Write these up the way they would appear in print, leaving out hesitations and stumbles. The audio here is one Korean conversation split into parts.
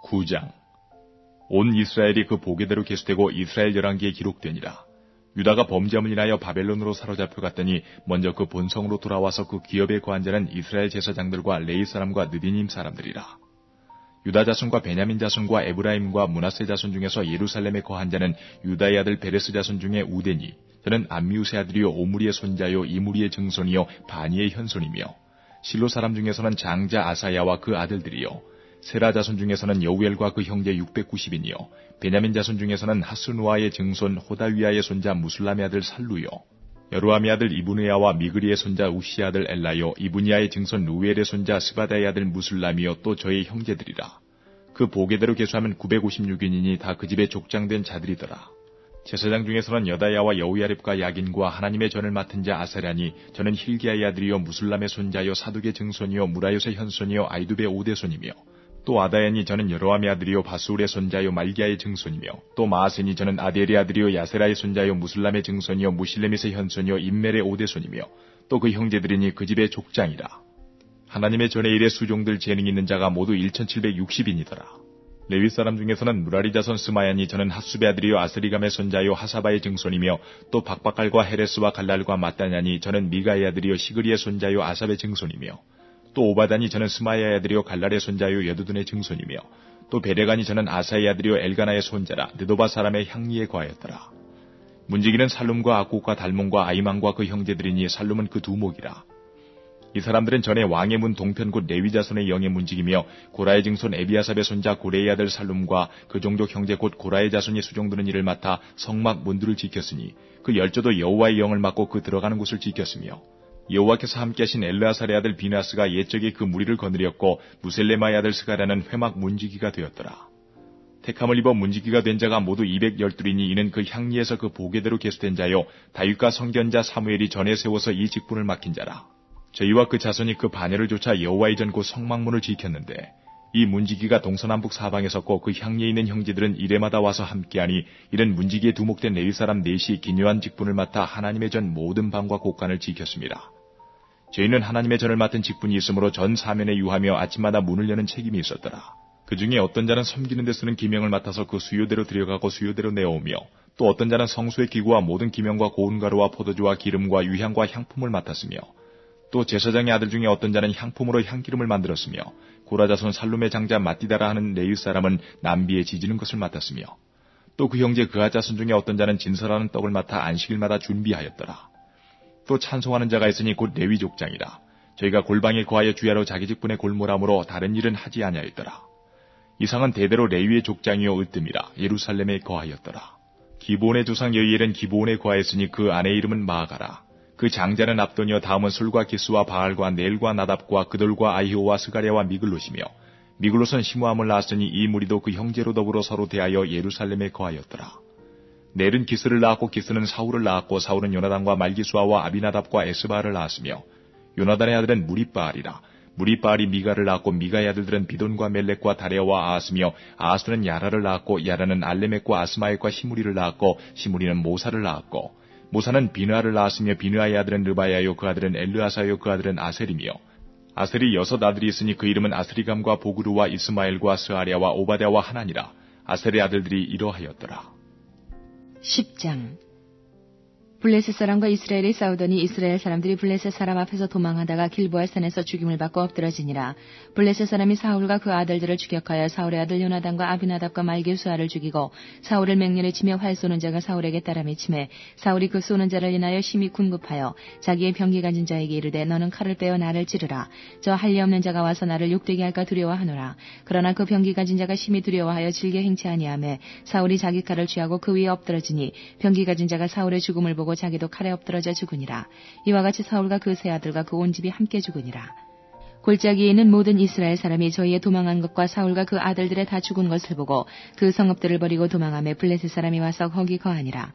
9장. 온 이스라엘이 그 보게대로 계수되고 이스라엘 열왕기에 기록되니라. 유다가 범죄함을 인하여 바벨론으로 사로잡혀 갔더니 먼저 그 본성으로 돌아와서 그 기업에 거한 자는 이스라엘 제사장들과 레위 사람과 느디님 사람들이라. 유다 자손과 베냐민 자손과 에브라임과 므낫세 자손 중에서 예루살렘에 거한 자는 유다의 아들 베레스 자손 중에 우데니, 저는 암미우스의 아들이요 오므리의 손자요 이무리의 증손이요 바니의 현손이며, 실로 사람 중에서는 장자 아사야와 그 아들들이요, 세라 자손 중에서는 여우엘과 그 형제 690인이요, 베냐민 자손 중에서는 하스누아의 증손 호다위아의 손자 무술람의 아들 살루요, 여로함의 아들 이브느야와 미그리의 손자 우시의 아들 엘라요, 이브니아의 증손 루엘의 손자 스바다의 아들 무술람이요, 또 저의 형제들이라. 그 보게대로 계수하면 956인이니 다 그 집에 족장된 자들이더라. 제사장 중에서는 여다야와 여우야립과 야긴과 하나님의 전을 맡은 자 아사랴니, 저는 힐기야의 아들이요 무술람의 손자요 사둑의 증손이요 무라요의 현손이요 아이두베의 오대손이며, 또 아다야니 저는 여로함의 아들이요 바수울의 손자요 말기야의 증손이며, 또 마아세니 저는 아델의 아들이요 야세라의 손자요 무술람의 증손이요 무실레밋의 현손이요 임멜의 오대손이며, 또 그 형제들이니 그 집의 족장이라. 하나님의 전의 일에 수종들 재능 있는 자가 모두 1760인이더라. 레위 사람 중에서는 무라리 자손 스마야니, 저는 핫수베 아들이요 아스리감의 손자요 하사바의 증손이며, 또 박박갈과 헤레스와 갈랄과 마따냐니, 저는 미가의 아들이요 시그리의 손자요 아삽의 증손이며, 또 오바다니, 저는 스마야의 아들이요 갈랄의 손자요 여두둔의 증손이며, 또 베레가니, 저는 아사의 아들이요 엘가나의 손자라 느도바 사람의 향리에 거하였더라. 문지기는 살룸과 악국과 달몬과 아이망과 그 형제들이니, 살룸은 그 두목이라. 이 사람들은 전에 왕의 문 동편 곧 레위 자손의 영의 문지기며, 고라의 증손 에비아삽의 손자 고레의 아들 살룸과 그 종족 형제 곧 고라의 자손이 수종드는 일을 맡아 성막 문들을 지켰으니, 그 열조도 여호와의 영을 맡고 그 들어가는 곳을 지켰으며, 여호와께서 함께하신 엘르아살의 아들 비나스가 옛적에 그 무리를 거느렸고, 무셀레마의 아들 스가랴는 회막 문지기가 되었더라. 택함을 입어 문지기가 된 자가 모두 212이니, 이는 그 향리에서 그 보게대로 계수된 자요 다윗과 성견자 사무엘이 전에 세워서 이 직분을 맡긴 자라. 저희와 그 자손이 그 반열을 쫓아 여호와의 전 곧 성막문을 지켰는데, 이 문지기가 동서남북 사방에 섰고 그 향리에 있는 형제들은 이레마다 와서 함께하니, 이는 문지기에 두목된 레위 사람 넷이 기묘한 직분을 맡아 하나님의 전 모든 방과 곳간을 지켰습니다. 저희는 하나님의 전을 맡은 직분이 있으므로 전 사면에 유하며 아침마다 문을 여는 책임이 있었더라. 그 중에 어떤 자는 섬기는 데 쓰는 기명을 맡아서 그 수요대로 들여가고 수요대로 내어오며, 또 어떤 자는 성소의 기구와 모든 기명과 고운 가루와 포도주와 기름과 유향과 향품을 맡았으며, 또 제사장의 아들 중에 어떤 자는 향품으로 향기름을 만들었으며, 고라자손 살룸의 장자 마띠다라 하는 레위 사람은 남비에 지지는 것을 맡았으며, 또 그 형제 그하 자손 중에 어떤 자는 진설하는 떡을 맡아 안식일마다 준비하였더라. 또 찬송하는 자가 있으니 곧 레위 족장이라. 저희가 골방에 거하여 주야로 자기 직분에 골몰함으로 다른 일은 하지 아니하였더라. 이상은 대대로 레위의 족장이요 으뜸이라. 예루살렘에 거하였더라. 기브온의 조상 여이엘은 기브온에 거하였으니 그 아내의 이름은 마아가라. 그 장자는 압돈이요 다음은 술과 기스와 바알과 넬과 나답과 그돌과 아히오와 스가랴와 미글롯이며, 미글롯은 시므함을 낳았으니 이 무리도 그 형제로 더불어 서로 대하여 예루살렘에 거하였더라. 넬은 기스를 낳았고 기스는 사울을 낳았고, 사울은 요나단과 말기수아와 아비나답과 에스바를 낳았으며, 요나단의 아들은 무리바알이라. 무리바알이 미가를 낳았고, 미가의 아들들은 비돈과 멜렉과 다레아와 아하스며, 아하스는 야라를 낳았고, 야라는 알레멕과 아스마엘과 시무리를 낳았고, 시무리는 모사를 낳았고, 모사는 비느아를 낳았으며, 비느아의 아들은 르바야요 그 아들은 엘르아사요 그 아들은 아셀이며, 아셀이 6 아들이 있으니 그 이름은 아스리감과 보그루와 이스마엘과 스아랴와 오바댜와 하나니라. 아셀의 아들들이 이러하였더라. 10장. 블레셋 사람과 이스라엘이 싸우더니 이스라엘 사람들이 블레셋 사람 앞에서 도망하다가 길보아 산에서 죽임을 받고 엎드러지니라. 블레셋 사람이 사울과 그 아들들을 추격하여 사울의 아들 요나단과 아비나답과 말기수아를 죽이고, 사울을 맹렬히 치며 활 쏘는 자가 사울에게 따라 미치매, 사울이 그 쏘는 자를 인하여 심히 궁급하여 자기의 병기 가진 자에게 이르되, 너는 칼을 빼어 나를 찌르라. 저 할례 없는 자가 와서 나를 욕되게 할까 두려워하노라. 그러나 그 병기 가진 자가 심히 두려워하여 질게 행치 아니하매, 사울이 자기 칼을 취하고 그 위에 엎드러지니, 병기 가진 자가 사울의 죽음을 보고 자기도 칼에 엎드러져 죽으니라. 이와 같이 사울과 그 세 아들과 그 온 집이 함께 죽으니라. 골짜기에 있는 모든 이스라엘 사람이 저희의 도망한 것과 사울과 그 아들들의 다 죽은 것을 보고 그 성읍들을 버리고 도망하며 블레셋 사람이 와서 거기 거하니라.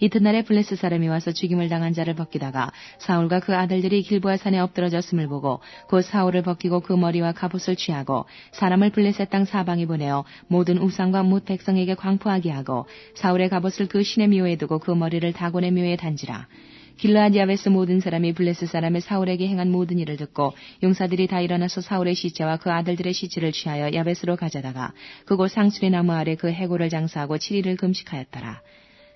이튿날에 블레셋 사람이 와서 죽임을 당한 자를 벗기다가 사울과 그 아들들이 길보아 산에 엎드러졌음을 보고 곧 사울을 벗기고 그 머리와 갑옷을 취하고 사람을 블레셋 땅 사방에 보내어 모든 우상과 뭇 백성에게 광포하게 하고, 사울의 갑옷을 그 신의 묘에 두고 그 머리를 다곤의 묘에 단지라. 길르앗 야베스 모든 사람이 블레셋 사람의 사울에게 행한 모든 일을 듣고 용사들이 다 일어나서 사울의 시체와 그 아들들의 시체를 취하여 야베스로 가져다가 그곳 상수리 나무 아래 그 해골을 장사하고 7일을 금식하였더라.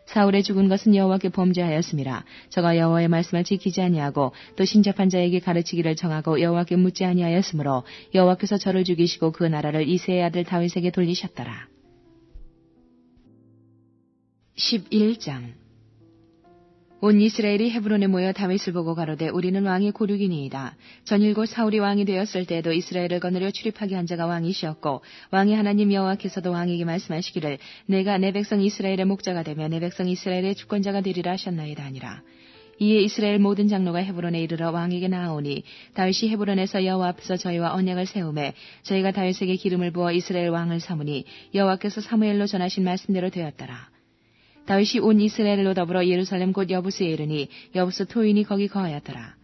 사울의 죽은 것은 여호와께 범죄하였음이라. 저가 여호와의 말씀을 지키지 아니하고 또 신접한 자에게 가르치기를 정하고 여호와께 묻지 아니하였으므로 여호와께서 저를 죽이시고 그 나라를 이새의 아들 다윗에게 돌리셨더라. 11장. 온 이스라엘이 헤브론에 모여 다윗을 보고 가로되 우리는 왕의 고륙이니이다. 전일곧 사울이 왕이 되었을 때에도 이스라엘을 거느려 출입하게 한 자가 왕이시었고 왕의 하나님 여호와께서도 왕에게 말씀하시기를 내가 내 백성 이스라엘의 목자가 되며 내 백성 이스라엘의 주권자가 되리라 하셨나이다 하니라. 이에 이스라엘 모든 장로가 헤브론에 이르러 왕에게 나아오니 다윗이 헤브론에서 여호와 앞에서 저희와 언약을 세우매 저희가 다윗에게 기름을 부어 이스라엘 왕을 삼으니 여호와께서 사무엘로 전하신 말씀대로 되었더라. 다윗이 온 이스라엘로 더불어 예루살렘 곧 여부스에 이르니 여부스 토인이 거기 거하였더라.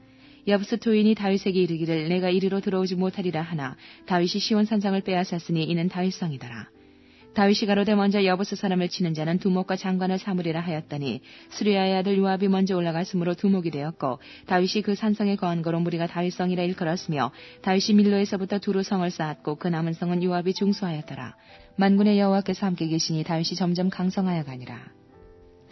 여부스 토인이 다윗에게 이르기를 내가 이리로 들어오지 못하리라 하나 다윗이 시온 산성을 빼앗았으니 이는 다윗성이더라. 다윗이 가로되 먼저 여부스 사람을 치는 자는 두목과 장관을 삼으리라 하였더니 스루야의 아들 요압이 먼저 올라갔으므로 두목이 되었고 다윗이 그 산성에 거한 거로 무리가 다윗성이라 일컬었으며 다윗이 밀로에서부터 두루 성을 쌓았고 그 남은 성은 요압이 중수하였더라. 만군의 여호와께서 함께 계시니 다윗이 점점 강성하여 가니라.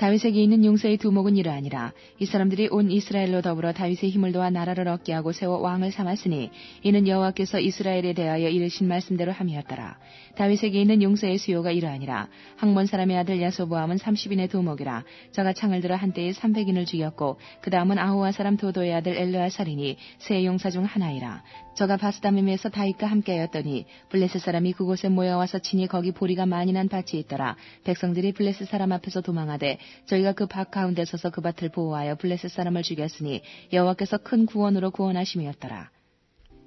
다윗에게 있는 용사의 두목은 이러하니라. 이 사람들이 온 이스라엘로 더불어 다윗의 힘을 도와 나라를 얻게 하고 세워 왕을 삼았으니 이는 여호와께서 이스라엘에 대하여 이르신 말씀대로 함이었더라. 다윗에게 있는 용사의 수요가 이러하니라. 학몬 사람의 아들 야소보암은 30인의 두목이라. 저가 창을 들어 한때에 300인을 죽였고 그 다음은 아호와 사람 도도의 아들 엘르아살이니 세 용사 중 하나이라. 저가 바스다밈에서 다윗과 함께하였더니 블레셋 사람이 그곳에 모여와서 친히 거기 보리가 많이 난 밭이 있더라. 백성들이 블레셋 사람 앞에서 도망하되 저희가 그 밭 가운데 서서 그 밭을 보호하여 블레셋 사람을 죽였으니 여호와께서 큰 구원으로 구원하심이었더라.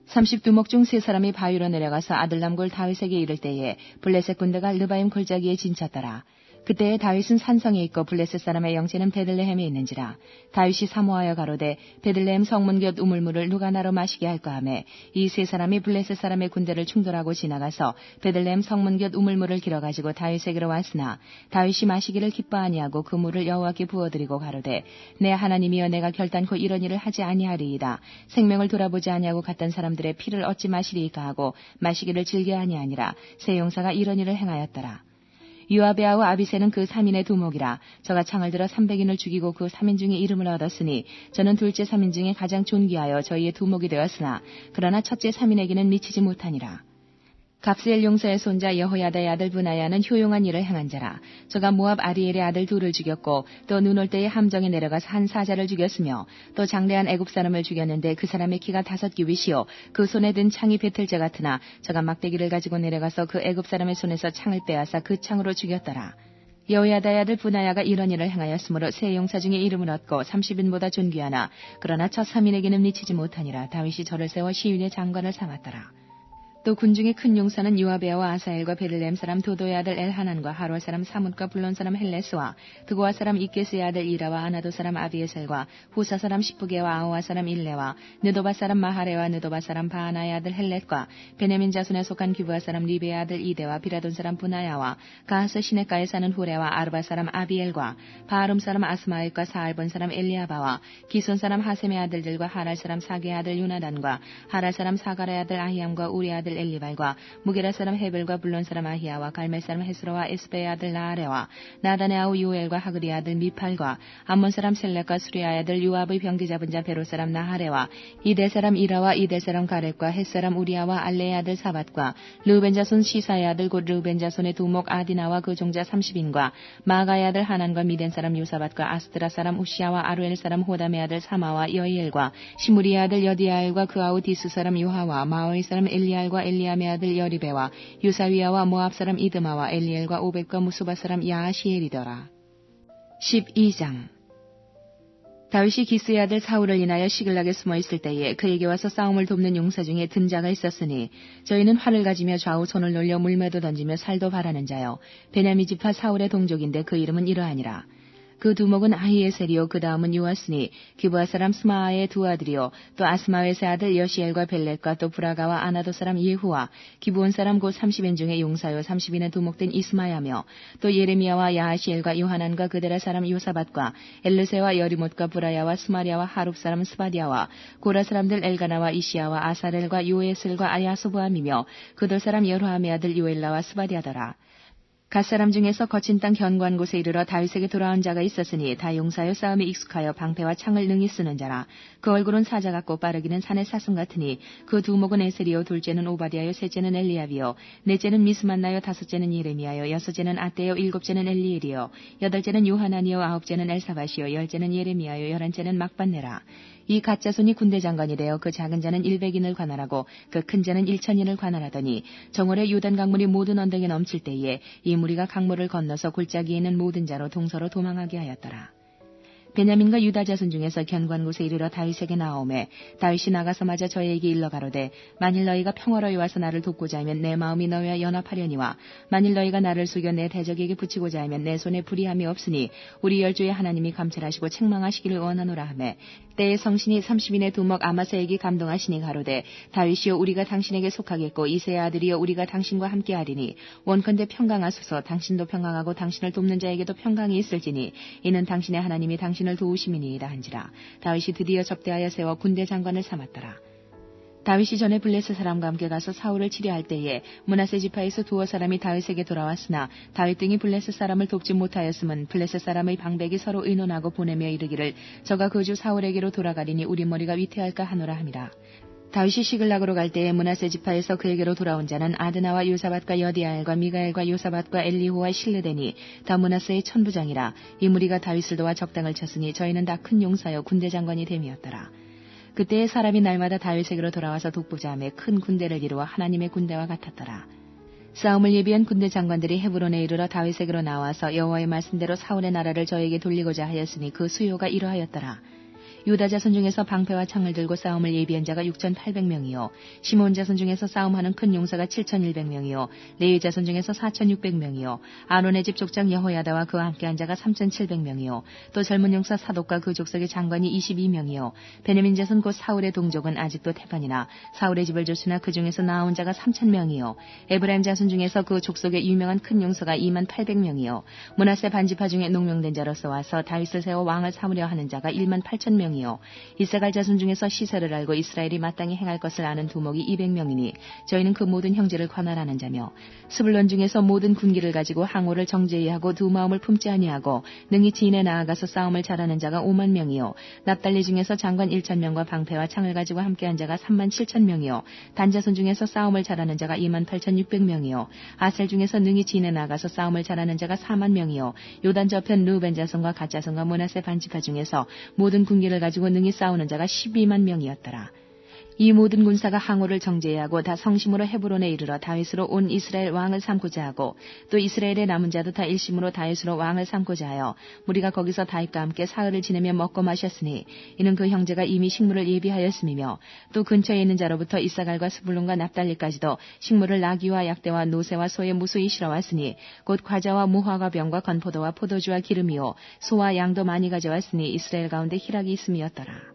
30두목 중 3사람이 바위로 내려가서 아들람골 다윗에게 이를 때에 블레셋 군대가 르바임 골짜기에 진쳤더라. 그때에 다윗은 산성에 있고 블레셋 사람의 영체는 베들레헴에 있는지라. 다윗이 사모하여 가로되 베들레헴 성문 곁 우물물을 누가 나로 마시게 할까 하매 이 3사람이 블레셋 사람의 군대를 충돌하고 지나가서 베들레헴 성문 곁 우물물을 길어가지고 다윗에게로 왔으나 다윗이 마시기를 기뻐 아니하고 그 물을 여호와께 부어드리고 가로되 내 하나님이여 내가 결단코 이런 일을 하지 아니하리이다. 생명을 돌아보지 아니하고 갔던 사람들의 피를 어찌 마시리이까 하고 마시기를 즐겨 아니하니라. 세 용사가 이런 일을 행하였더라. 요압의 아우 아비새는 그 3인의 두목이라. 저가 창을 들어 300인을 죽이고 그 3인 중에 이름을 얻었으니 저는 둘째 3인 중에 가장 존귀하여 저희의 두목이 되었으나 그러나 첫째 3인에게는 미치지 못하니라. 갑스엘 용사의 손자 여호야다의 아들 브나야는 효용한 일을 행한 자라. 저가 모압 아리엘의 아들 둘을 죽였고 또 눈 올 때에 함정에 내려가서 한 사자를 죽였으며 또 장대한 애굽 사람을 죽였는데 그 사람의 키가 5규빗이요 그 손에 든 창이 배틀자 같으나 저가 막대기를 가지고 내려가서 그 애굽 사람의 손에서 창을 빼앗아 그 창으로 죽였더라. 여호야다의 아들 브나야가 이런 일을 행하였으므로 세 용사 중에 이름을 얻고 30인보다 존귀하나 그러나 첫 3인에게는 미치지 못하니라. 다윗이 저를 세워 시위의 장관을 삼았더라. 또 군중의 큰 용사는 요아베와 아사엘과 베들레헴 사람 도도의 아들 엘하난과 하롤 사람 사뭇과 블론 사람 헬레스와 드고아 사람 이게스의 아들 이라와 아나도 사람 아비에셀과 후사 사람 시프게와 아호와 사람 일레와 느도바 사람 마하레와 느도바 사람 바하나의 아들 헬렛과 베냐민 자손에 속한 기브아 사람 리베의 아들 이데와 비라돈 사람 부나야와 가하스 시내가에 사는 후레와 아르바 사람 아비엘과 바하름 사람 아스마엘과 사알본 사람 엘리아바와 기손 사람 하셈의 아들들과 하랄 사람 사게의 아들 유나단과 하랄 사람 사가라의 아들 아히암과 우리 아들 엘리발과 무게라 사람 헤벨과 블론 사람 아히야와 갈멜 사람 헤스로와 에스베의 아들 나아레와 나단의 아우 요엘과 하그리의 아들 미팔과 암몬 사람 셀렉과 수리아의 아들 요압의 병기 잡은 자 베로 사람 나하레와 이델 사람 이라와 이델 사람 가렛과 헷 사람 우리아와 알레의 아들 사밧과 르우벤 자손 시사의 아들 곧 르우벤 자손의 두목 아디나와 그 종자 30인과 마가의 아들 하난과 미덴 사람 요사밧과 아스트라 사람 우시아와 아루엘 사람 호담의 아들 사마와 여이엘과 시무리의 아들 여디아엘과 그 아우 디스 사람 요하와 마오의 사람 엘리알과 엘리암의 아들 여리베와 유사위아와 모압 사람 이드마와 엘리엘과 오벳과 무수바 사람 야하시엘이더라. 12장. 다윗이 기스의 아들 사울을 인하여 시글락에 숨어 있을 때에 그에게 와서 싸움을 돕는 용사 중에 든 자가 있었으니 저희는 활을 가지며 좌우 손을 놀려 물매도 던지며 살도 바라는 자요 베냐민 지파 사울의 동족인데 그 이름은 이러하니라. 그 두목은 아히에셀이요 그 다음은 요아스니 기브아 사람 스마아의 두 아들이요 또 아스마웨스의 아들 여시엘과 벨렛과 또 브라가와 아나도 사람 예후와 기브온 사람 곧 30인 중에 용사요 30인의 두목된 이스마야며 또 예레미야와 야하시엘과 요하난과 그데라 사람 요사밧과 엘르세와 여리못과 브라야와 스마리아와 하룹 사람 스바디아와 고라 사람들 엘가나와 이시야와 아사렐과 요에슬과 아야소부함이며 그돌 사람 여로함의 아들 요엘라와 스바디아더라. 갓사람 중에서 거친 땅 견고한 곳에 이르러 다윗에게 돌아온 자가 있었으니 다 용사여 싸움에 익숙하여 방패와 창을 능히 쓰는 자라. 그 얼굴은 사자 같고 빠르기는 산의 사슴 같으니 그 두목은 에셀이요 둘째는 오바디아요 셋째는 엘리압이요 넷째는 미스만나요 다섯째는 예레미야요 여섯째는 아떼요 일곱째는 엘리엘이요 여덟째는 요하나니요 아홉째는 엘사밧이요 열째는 예레미야요 열한째는 막반네라. 이 가짜손이 군대 장관이 되어 그 작은 자는 100인을 관할하고 그 큰 자는 1000인을 관할하더니 정월에 요단 강물이 모든 언덕에 넘칠 때에 이 무리가 강물을 건너서 골짜기에 있는 모든 자로 동서로 도망하게 하였더라. 베냐민과 유다 자손 중에서 견고한 곳에 이르러 다윗에게 나오매 다윗이 나가서 맞아 저희에게 일러 가로되 만일 너희가 평화로이 와서 나를 돕고자 하면 내 마음이 너희와 연합하려니와 만일 너희가 나를 속여 내 대적에게 붙이고자 하면 내 손에 불의함이 없으니 우리 열조의 하나님이 감찰하시고 책망하시기를 원하노라 하매 때에 성신이 30인의 두목 아마사에게 감동하시니 가로되 다윗이여 우리가 당신에게 속하겠고 이새의 아들이여 우리가 당신과 함께하리니 원컨대 평강하소서 당신도 평강하고 당신을 돕는 자에게도 평강이 있을지니 이는 당신의 하나님이 당신을 도우심이니이다 한지라. 다윗이 드디어 접대하여 세워 군대 장관을 삼았더라. 다윗이 전에 블레셋 사람과 함께 가서 사울을 치려할 때에 므낫세 지파에서 두어 사람이 다윗에게 돌아왔으나 다윗 등이 블레셋 사람을 돕지 못하였음은 블레셋 사람의 방백이 서로 의논하고 보내며 이르기를 저가 그 주 사울에게로 돌아가리니 우리 머리가 위태할까 하노라 함이라. 다윗이 시글락으로 갈 때에 므낫세 지파에서 그에게로 돌아온 자는 아드나와 요사밧과 여디아엘과 미가엘과 요사밧과 엘리후와 실르데니 다 므낫세의 천부장이라. 이 무리가 다윗을 도와 적당을 쳤으니 저희는 다 큰 용사여 군대 장관이 됨이었더라. 그때에 사람이 날마다 다윗에게로 돌아와서 독보자 하며 큰 군대를 이루어 하나님의 군대와 같았더라. 싸움을 예비한 군대 장관들이 헤브론에 이르러 다윗에게로 나와서 여호와의 말씀대로 사울의 나라를 저에게 돌리고자 하였으니 그 수요가 이러하였더라. 유다 자손 중에서 방패와 창을 들고 싸움을 예비한 자가 6,800명이요 시몬 자손 중에서 싸움하는 큰 용사가 7,100명이요 레위 자손 중에서 4,600명이요 아론의 집 족장 여호야다와 그와 함께한 자가 3,700명이요 또 젊은 용사 사독과 그 족속의 장관이 22명이요 베냐민 자손 곧 사울의 동족은 아직도 태반이나 사울의 집을 쫓으나 그 중에서 나온 자가 3,000명이요 에브라임 자손 중에서 그 족속의 유명한 큰 용사가 28,000명이요 므낫세 반지파 중에 농명된 자로서 와서 다윗을 세워 왕을 삼으려 하는 자가 18,000명 이사갈 자손 중에서 시세를 알고 이스라엘이 마땅히 행할 것을 아는 두목이 200명이니 저희는 그 모든 형제를 관할하는 자며 스불론 중에서 모든 군기를 가지고 항오를 정죄히 하고 두 마음을 품지 아니하고 능히 지인에 나아가서 싸움을 잘하는 자가 5만 명이요 납달리 중에서 장관 1,000명과 방패와 창을 가지고 함께한 자가 37,000명이요 단 자손 중에서 싸움을 잘하는 자가 28,600명이요 아셀 중에서 능히 지인에 나아가서 싸움을 잘하는 자가 4만 명이요 요단 저편 루벤 자손과 갓 자손과 므낫세 반지파 중에서 모든 군기를 가지고 능히 싸우는 자가 12만 명이었더라. 이 모든 군사가 항오를 정죄하고 다 성심으로 헤브론에 이르러 다윗으로 온 이스라엘 왕을 삼고자 하고 또 이스라엘의 남은 자도 다 일심으로 다윗으로 왕을 삼고자 하여 무리가 거기서 다윗과 함께 사흘을 지내며 먹고 마셨으니 이는 그 형제가 이미 식물을 예비하였음이며 또 근처에 있는 자로부터 이사갈과 스불론과 납달리까지도 식물을 나귀와 약대와 노새와 소에 무수히 실어왔으니 곧 과자와 무화과 병과 건포도와 포도주와 기름이요 소와 양도 많이 가져왔으니 이스라엘 가운데 희락이 있음이었더라.